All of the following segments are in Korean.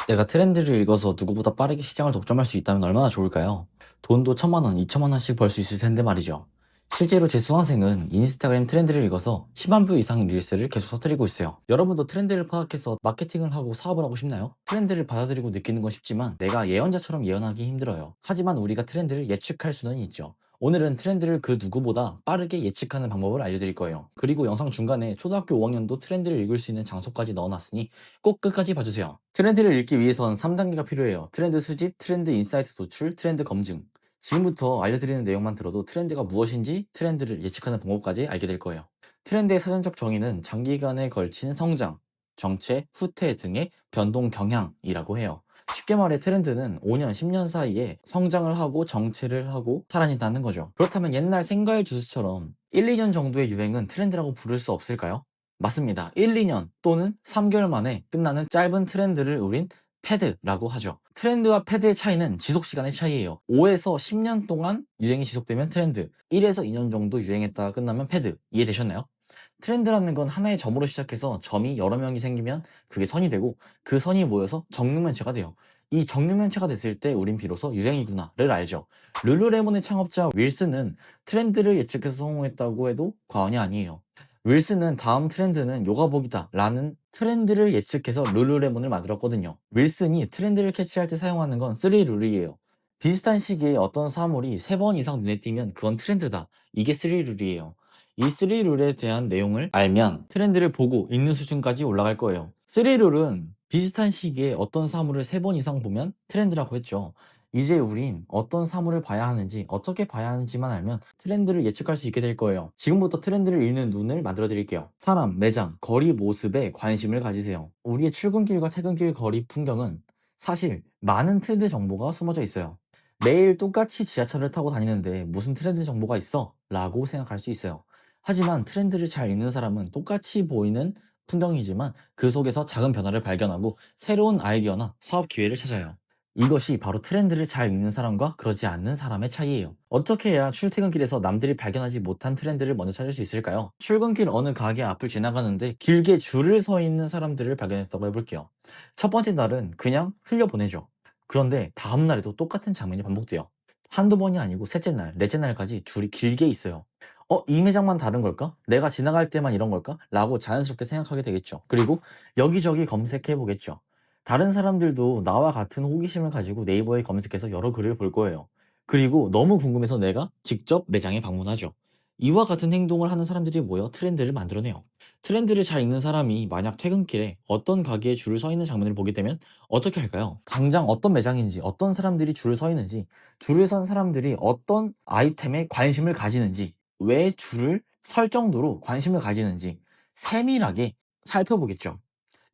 내가 트렌드를 읽어서 누구보다 빠르게 시장을 독점할 수 있다면 얼마나 좋을까요? 돈도 1,000만 원, 2,000만 원씩 벌 수 있을 텐데 말이죠. 실제로 제 수강생은 인스타그램 트렌드를 읽어서 10만 뷰 이상 릴스를 계속 터뜨리고 있어요. 여러분도 트렌드를 파악해서 마케팅을 하고 사업을 하고 싶나요? 트렌드를 받아들이고 느끼는 건 쉽지만 내가 예언자처럼 예언하기 힘들어요. 하지만 우리가 트렌드를 예측할 수는 있죠. 오늘은 트렌드를 그 누구보다 빠르게 예측하는 방법을 알려드릴 거예요. 그리고 영상 중간에 초등학교 5학년도 트렌드를 읽을 수 있는 장소까지 넣어놨으니 꼭 끝까지 봐주세요. 트렌드를 읽기 위해선 3단계가 필요해요. 트렌드 수집, 트렌드 인사이트 도출, 트렌드 검증. 지금부터 알려드리는 내용만 들어도 트렌드가 무엇인지 트렌드를 예측하는 방법까지 알게 될 거예요. 트렌드의 사전적 정의는 장기간에 걸친 성장, 정체, 후퇴 등의 변동 경향이라고 해요. 쉽게 말해 트렌드는 5년, 10년 사이에 성장을 하고 정체를 하고 사라진다는 거죠. 그렇다면 옛날 생과일 주스처럼 1, 2년 정도의 유행은 트렌드라고 부를 수 없을까요? 맞습니다. 1, 2년 또는 3개월 만에 끝나는 짧은 트렌드를 우린 패드라고 하죠. 트렌드와 패드의 차이는 지속시간의 차이예요. 5에서 10년 동안 유행이 지속되면 트렌드, 1에서 2년 정도 유행했다가 끝나면 패드. 이해되셨나요? 트렌드라는 건 하나의 점으로 시작해서 점이 여러 명이 생기면 그게 선이 되고 그 선이 모여서 정육면체가 돼요. 이 정육면체가 됐을 때 우린 비로소 유행이구나를 알죠. 룰루레몬의 창업자 윌슨은 트렌드를 예측해서 성공했다고 해도 과언이 아니에요. 윌슨은 다음 트렌드는 요가복이다 라는 트렌드를 예측해서 룰루레몬을 만들었거든요. 윌슨이 트렌드를 캐치할 때 사용하는 건 3룰이에요. 비슷한 시기에 어떤 사물이 3번 이상 눈에 띄면 그건 트렌드다. 이게 3룰이에요. 이 3룰에 대한 내용을 알면 트렌드를 보고 읽는 수준까지 올라갈 거예요. 3룰은 비슷한 시기에 어떤 사물을 3번 이상 보면 트렌드라고 했죠. 이제 우린 어떤 사물을 봐야 하는지 어떻게 봐야 하는지만 알면 트렌드를 예측할 수 있게 될 거예요. 지금부터 트렌드를 읽는 눈을 만들어 드릴게요. 사람, 매장, 거리 모습에 관심을 가지세요. 우리의 출근길과 퇴근길 거리 풍경은 사실 많은 트렌드 정보가 숨어져 있어요. 매일 똑같이 지하철을 타고 다니는데 무슨 트렌드 정보가 있어? 라고 생각할 수 있어요. 하지만 트렌드를 잘 읽는 사람은 똑같이 보이는 풍경이지만 그 속에서 작은 변화를 발견하고 새로운 아이디어나 사업 기회를 찾아요. 이것이 바로 트렌드를 잘 읽는 사람과 그러지 않는 사람의 차이예요. 어떻게 해야 출퇴근길에서 남들이 발견하지 못한 트렌드를 먼저 찾을 수 있을까요? 출근길 어느 가게 앞을 지나가는데 길게 줄을 서 있는 사람들을 발견했다고 해볼게요. 첫 번째 날은 그냥 흘려보내죠. 그런데 다음 날에도 똑같은 장면이 반복돼요. 한두 번이 아니고 셋째 날, 넷째 날까지 줄이 길게 있어요. 이 매장만 다른 걸까? 내가 지나갈 때만 이런 걸까? 라고 자연스럽게 생각하게 되겠죠. 그리고 여기저기 검색해 보겠죠. 다른 사람들도 나와 같은 호기심을 가지고 네이버에 검색해서 여러 글을 볼 거예요. 그리고 너무 궁금해서 내가 직접 매장에 방문하죠. 이와 같은 행동을 하는 사람들이 모여 트렌드를 만들어내요. 트렌드를 잘 읽는 사람이 만약 퇴근길에 어떤 가게에 줄을 서 있는 장면을 보게 되면 어떻게 할까요? 당장 어떤 매장인지, 어떤 사람들이 줄을 서 있는지, 줄을 선 사람들이 어떤 아이템에 관심을 가지는지, 왜 줄을 설 정도로 관심을 가지는지 세밀하게 살펴보겠죠.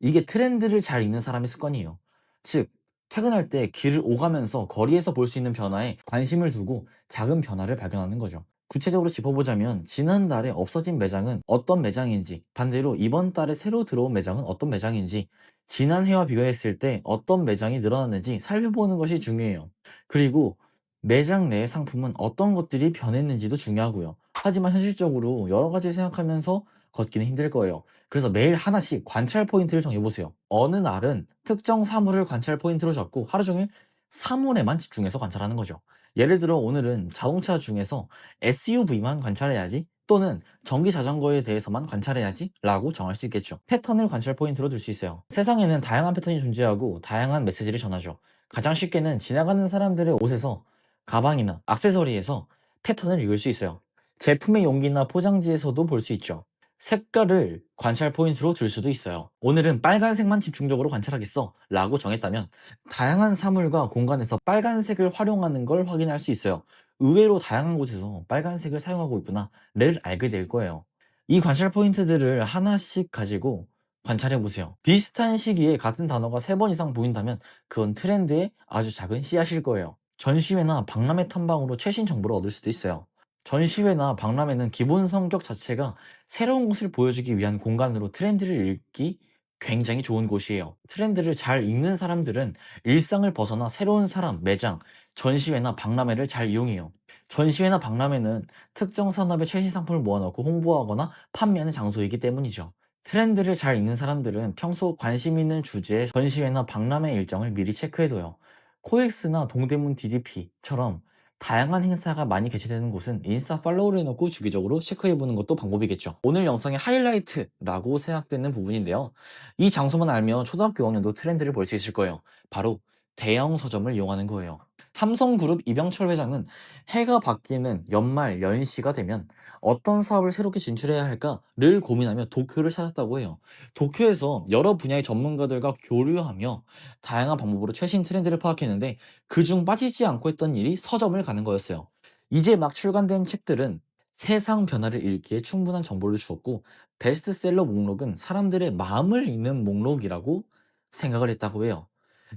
이게 트렌드를 잘 읽는 사람의 습관이에요. 즉, 퇴근할 때 길을 오가면서 거리에서 볼 수 있는 변화에 관심을 두고 작은 변화를 발견하는 거죠. 구체적으로 짚어보자면 지난달에 없어진 매장은 어떤 매장인지, 반대로 이번 달에 새로 들어온 매장은 어떤 매장인지, 지난해와 비교했을 때 어떤 매장이 늘어났는지 살펴보는 것이 중요해요. 그리고 매장 내 상품은 어떤 것들이 변했는지도 중요하고요. 하지만 현실적으로 여러 가지를 생각하면서 걷기는 힘들 거예요. 그래서 매일 하나씩 관찰 포인트를 정해보세요. 어느 날은 특정 사물을 관찰 포인트로 잡고 하루 종일 사물에만 집중해서 관찰하는 거죠. 예를 들어 오늘은 자동차 중에서 SUV만 관찰해야지 또는 전기 자전거에 대해서만 관찰해야지 라고 정할 수 있겠죠. 패턴을 관찰 포인트로 둘 수 있어요. 세상에는 다양한 패턴이 존재하고 다양한 메시지를 전하죠. 가장 쉽게는 지나가는 사람들의 옷에서 가방이나 액세서리에서 패턴을 읽을 수 있어요. 제품의 용기나 포장지에서도 볼 수 있죠. 색깔을 관찰 포인트로 둘 수도 있어요. 오늘은 빨간색만 집중적으로 관찰하겠어 라고 정했다면 다양한 사물과 공간에서 빨간색을 활용하는 걸 확인할 수 있어요. 의외로 다양한 곳에서 빨간색을 사용하고 있구나를 알게 될 거예요. 이 관찰 포인트들을 하나씩 가지고 관찰해 보세요. 비슷한 시기에 같은 단어가 3번 이상 보인다면 그건 트렌드의 아주 작은 씨앗일 거예요. 전시회나 박람회 탐방으로 최신 정보를 얻을 수도 있어요. 전시회나 박람회는 기본 성격 자체가 새로운 것을 보여주기 위한 공간으로 트렌드를 읽기 굉장히 좋은 곳이에요. 트렌드를 잘 읽는 사람들은 일상을 벗어나 새로운 사람, 매장, 전시회나 박람회를 잘 이용해요. 전시회나 박람회는 특정 산업의 최신 상품을 모아놓고 홍보하거나 판매하는 장소이기 때문이죠. 트렌드를 잘 읽는 사람들은 평소 관심 있는 주제의 전시회나 박람회 일정을 미리 체크해둬요. 코엑스나 동대문 DDP처럼 다양한 행사가 많이 개최되는 곳은 인스타 팔로우를 해놓고 주기적으로 체크해보는 것도 방법이겠죠. 오늘 영상의 하이라이트라고 생각되는 부분인데요. 이 장소만 알면 초등학교 5학년도 트렌드를 볼 수 있을 거예요. 바로 대형 서점을 이용하는 거예요. 삼성그룹 이병철 회장은 해가 바뀌는 연말 연시가 되면 어떤 사업을 새롭게 진출해야 할까를 고민하며 도쿄를 찾았다고 해요. 도쿄에서 여러 분야의 전문가들과 교류하며 다양한 방법으로 최신 트렌드를 파악했는데 그중 빠지지 않고 했던 일이 서점을 가는 거였어요. 이제 막 출간된 책들은 세상 변화를 읽기에 충분한 정보를 주었고 베스트셀러 목록은 사람들의 마음을 읽는 목록이라고 생각을 했다고 해요.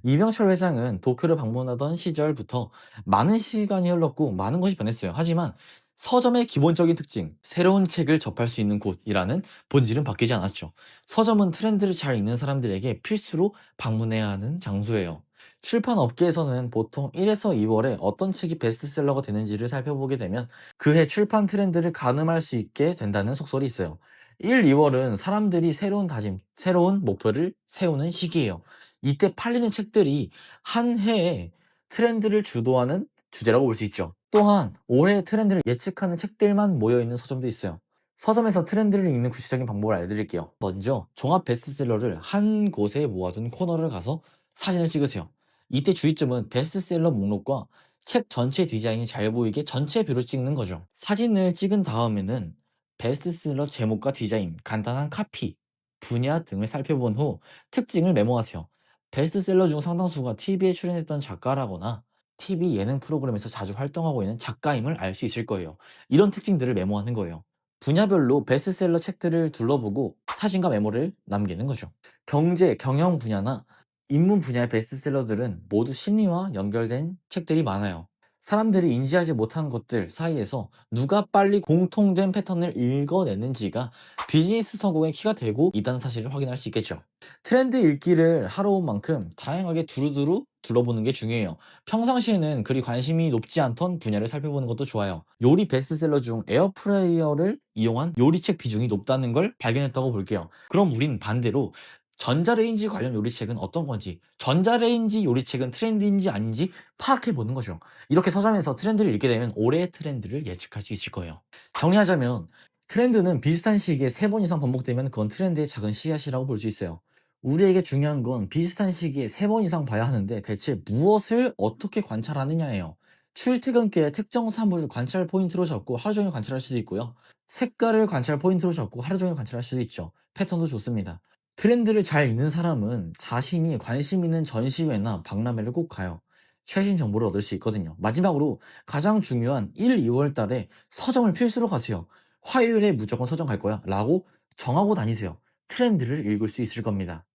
이병철 회장은 도쿄를 방문하던 시절부터 많은 시간이 흘렀고 많은 것이 변했어요. 하지만 서점의 기본적인 특징, 새로운 책을 접할 수 있는 곳이라는 본질은 바뀌지 않았죠. 서점은 트렌드를 잘 읽는 사람들에게 필수로 방문해야 하는 장소예요. 출판 업계에서는 보통 1에서 2월에 어떤 책이 베스트셀러가 되는지를 살펴보게 되면 그해 출판 트렌드를 가늠할 수 있게 된다는 속설이 있어요. 1, 2월은 사람들이 새로운 다짐, 새로운 목표를 세우는 시기예요. 이때 팔리는 책들이 한 해의 트렌드를 주도하는 주제라고 볼 수 있죠. 또한 올해의 트렌드를 예측하는 책들만 모여있는 서점도 있어요. 서점에서 트렌드를 읽는 구체적인 방법을 알려드릴게요. 먼저 종합 베스트셀러를 한 곳에 모아둔 코너를 가서 사진을 찍으세요. 이때 주의점은 베스트셀러 목록과 책 전체 디자인이 잘 보이게 전체 뷰를 찍는 거죠. 사진을 찍은 다음에는 베스트셀러 제목과 디자인, 간단한 카피, 분야 등을 살펴본 후 특징을 메모하세요. 베스트셀러 중 상당수가 TV에 출연했던 작가라거나 TV 예능 프로그램에서 자주 활동하고 있는 작가임을 알 수 있을 거예요. 이런 특징들을 메모하는 거예요. 분야별로 베스트셀러 책들을 둘러보고 사진과 메모를 남기는 거죠. 경제, 경영 분야나 인문 분야의 베스트셀러들은 모두 심리와 연결된 책들이 많아요. 사람들이 인지하지 못한 것들 사이에서 누가 빨리 공통된 패턴을 읽어내는지가 비즈니스 성공의 키가 되고 있다는 사실을 확인할 수 있겠죠. 트렌드 읽기를 하러 온 만큼 다양하게 두루두루 둘러보는 게 중요해요. 평상시에는 그리 관심이 높지 않던 분야를 살펴보는 것도 좋아요. 요리 베스트셀러 중 에어프라이어를 이용한 요리책 비중이 높다는 걸 발견했다고 볼게요. 그럼 우린 반대로 전자레인지 관련 요리책은 어떤 건지, 전자레인지 요리책은 트렌드인지 아닌지 파악해 보는 거죠. 이렇게 서점에서 트렌드를 읽게 되면 올해의 트렌드를 예측할 수 있을 거예요. 정리하자면 트렌드는 비슷한 시기에 3번 이상 반복되면 그건 트렌드의 작은 씨앗이라고 볼 수 있어요. 우리에게 중요한 건 비슷한 시기에 3번 이상 봐야 하는데 대체 무엇을 어떻게 관찰하느냐예요. 출퇴근길에 특정 사물을 관찰 포인트로 잡고 하루 종일 관찰할 수도 있고요. 색깔을 관찰 포인트로 잡고 하루 종일 관찰할 수도 있죠. 패턴도 좋습니다. 트렌드를 잘 읽는 사람은 자신이 관심 있는 전시회나 박람회를 꼭 가요. 최신 정보를 얻을 수 있거든요. 마지막으로 가장 중요한 1, 2월 달에 서점을 필수로 가세요. 화요일에 무조건 서점 갈 거야 라고 정하고 다니세요. 트렌드를 읽을 수 있을 겁니다.